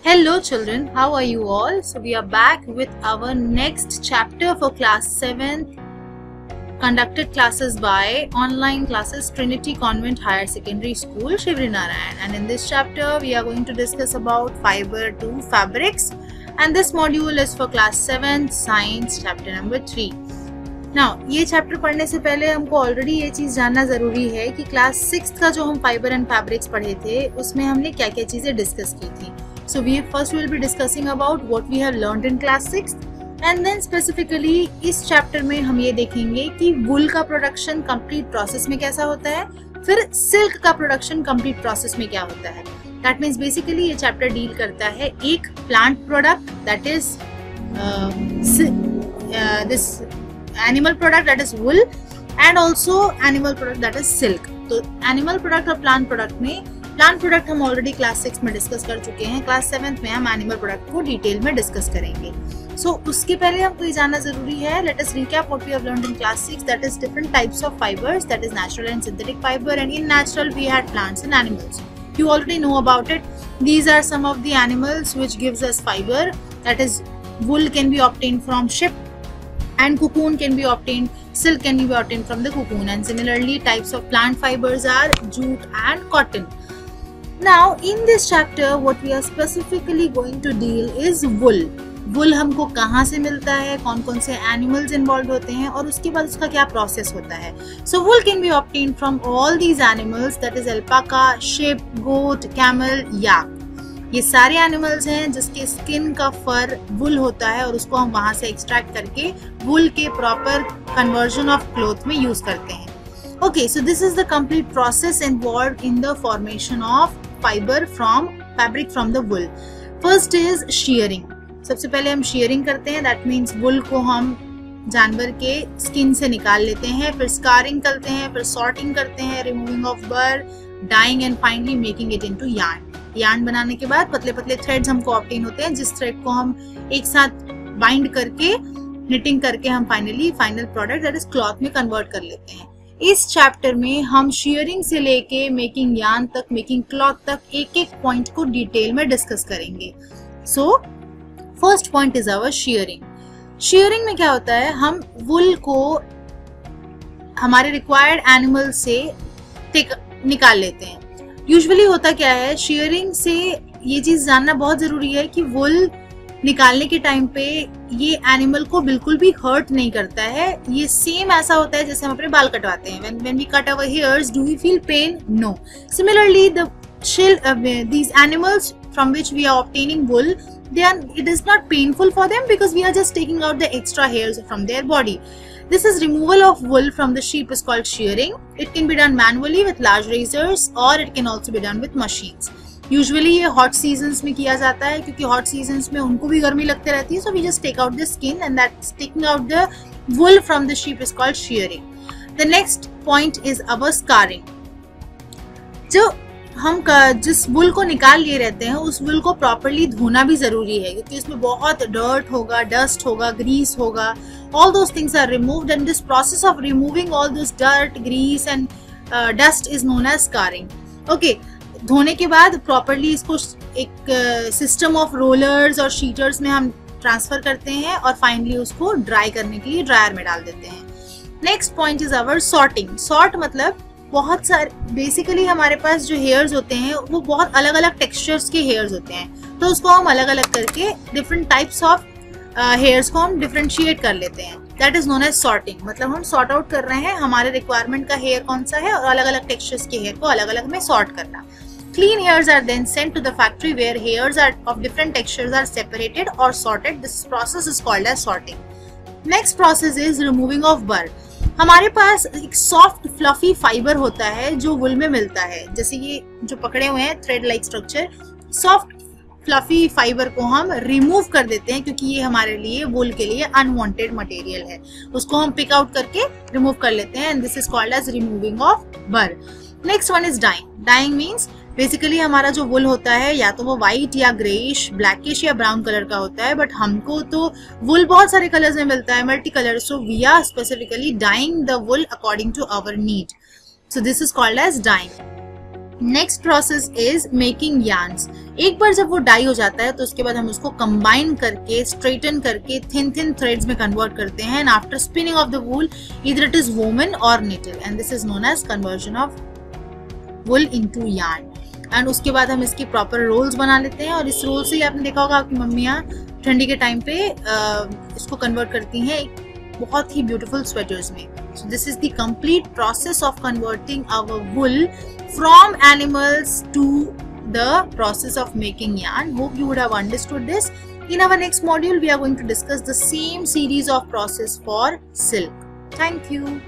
Hello children, how are you all? So we are back with our next chapter for class 7th, conducted classes by online classes Trinity Convent Higher Secondary School, Shivri Narayan. And in this chapter we are going to discuss about fiber to fabrics, and this module is for class 7th science chapter number 3. Now ये chapter पढ़ने से पहले हमको already ये चीज़ जानना ज़रूरी है कि क्लास 6 का जो हम फाइबर एंड फैब्रिक्स पढ़े थे उसमें हमने क्या क्या चीज़ें डिस्कस की थी. So first we will be discussing about what we have learned in class 6 and then specifically इस चैप्टर में हम ये देखेंगे कि वुल का प्रोडक्शन कंप्लीट प्रोसेस में कैसा होता है, फिर सिल्क का प्रोडक्शन कंप्लीट प्रोसेस में क्या होता है. दैट मीन्स बेसिकली ये चैप्टर डील करता है एक plant product that is this animal product that is wool and also animal product that is silk. तो एनिमल प्रोडक्ट और प्लांट प्रोडक्ट में प्लांट प्रोडक्ट हम ऑलरेडी क्लास 6 में डिस्कस कर चुके हैं. क्लास 7 में हम एनिमल प्रोडक्ट को डिटेल में डिस्कस करेंगे. सो उसके पहले हमको ये जानना जरूरी है. Let us recap what we have learned in class 6. That is different types of fibres, that is natural and synthetic fibre, and in natural we had plants and animals. You already know about it. These are some of the animals which gives us fiber. That is, wool can be obtained from sheep, and cocoon can be obtained. Silk can be obtained from the cocoon. And similarly, types of plant fibers are jute and cotton. Now, in this chapter, what we are specifically going to deal is wool. Wool हमको कहाँ से मिलता है, कौन कौन से animals involved होते हैं और उसके बाद उसका क्या process होता है. So wool can be obtained from all these animals, that is alpaca, sheep, goat, camel, yak. ये सारे animals हैं जिसके skin का fur wool होता है और उसको हम वहाँ से extract करके wool के proper conversion of cloth में use करते हैं. Okay, so this is the complete process involved in the formation of fiber from fabric from the wool. First is shearing. सबसे पहले हम shearing करते हैं. That means wool को हम जानवर के skin से निकाल लेते हैं, फिर scarring करते हैं, फिर sorting करते हैं, removing of burr, dyeing and finally making it into yarn. Yarn बनाने के बाद पतले पतले threads हमको obtain होते हैं, जिस thread को हम एक साथ bind करके knitting करके हम final product that is cloth में convert कर लेते हैं. इस चैप्टर में हम शेयरिंग से लेके मेकिंग यार्न तक, मेकिंग क्लॉथ तक एक एक पॉइंट को डिटेल में डिस्कस करेंगे. So first point is our shearing. Shearing में क्या होता है, हम वुल को हमारे रिक्वायर्ड एनिमल से निकाल लेते हैं. यूजुअली होता क्या है, शेयरिंग से ये चीज जानना बहुत जरूरी है कि वुल निकालने के टाइम पे ये एनिमल को बिल्कुल भी हर्ट नहीं करता है. ये सेम ऐसा होता है जैसे हम अपने बाल कटवाते हैं. when we cut our hairs, do we feel pain? No. Similarly, these animals from which we are obtaining wool, it is not painful for them because we are just taking out the extra hairs from their body. This is removal of wool from the sheep is called shearing. It can be done manually with large razors or it can also be done with machines. Usually ये hot seasons में किया जाता है क्योंकि hot seasons में उनको भी गर्मी लगती रहती है. So we just take out the skin and that's taking out the wool from the sheep is called shearing. The next point is our scarring. जो हम जिस वुल को निकाल लिए रहते हैं उस वुल को प्रॉपरली धोना भी जरूरी है क्योंकि उसमें बहुत डर्ट होगा, डस्ट होगा, ग्रीस होगा. All those things are removed and this process of removing all this dirt, grease and dust is known as scarring. Okay, धोने के बाद प्रॉपरली इसको एक सिस्टम ऑफ रोलर्स और शीटर्स में हम ट्रांसफर करते हैं और फाइनली उसको ड्राई करने के लिए ड्रायर में डाल देते हैं. Next point is our sorting. Sort मतलब बहुत सारे, बेसिकली हमारे पास जो हेयर्स होते हैं वो बहुत अलग अलग टेक्सचर्स के हेयर्स होते हैं, तो उसको हम अलग अलग करके डिफरेंट टाइप्स ऑफ हेयर्स को हम डिफरेंशिएट कर लेते हैं. That is known as sorting. मतलब हम सॉर्ट आउट कर रहे हैं हमारे रिक्वायरमेंट का हेयर कौन सा है और अलग अलग टेक्सचर्स के हेयर को अलग अलग में सॉर्ट करना. Clean hairs are then sent to the factory where hairs of different textures are separated or sorted. This process is called as sorting. Next process is removing of burr. हमारे पास एक soft fluffy fibre होता है जो वुल में मिलता है. जैसे ये जो पकड़े हुए हैं thread like structure, soft fluffy fibre को हम रिमूव कर देते हैं क्योंकि ये हमारे लिए वुल के लिए अनवांटेड मटेरियल है. उसको हम पिक आउट करके रिमूव कर लेते हैं and this is called as removing of burr. Next one is dyeing. Dyeing means basically हमारा जो वुल होता है या तो वो व्हाइट या ग्रेइश, ब्लैकिश या ब्राउन कलर का होता है, बट हमको तो वुल बहुत सारे कलर्स में मिलता है, multi colour. So we are specifically dyeing the wool according to our need. So this is called as dyeing. Next process is making yarns. एक बार जब वो डाई हो जाता है तो उसके बाद हम उसको कंबाइन करके स्ट्रेटन करके थिन थिन थ्रेड्स में कन्वर्ट करते हैं and after spinning of the wool either it is woven और knitted and this is known as conversion of wool into yarn. And उसके बाद हम इसकी प्रॉपर रोल्स बना लेते हैं और इस रोल से आपने देखा होगा आपकी मम्मियाँ ठंडी के टाइम पे इसको कन्वर्ट करती हैं बहुत ही ब्यूटीफुल स्वेटर्स में। So this is the complete process of converting our wool from animals to the process of making yarn. Hope you would have understood this. In our next module, we are going to discuss the same series of process for silk. Thank you.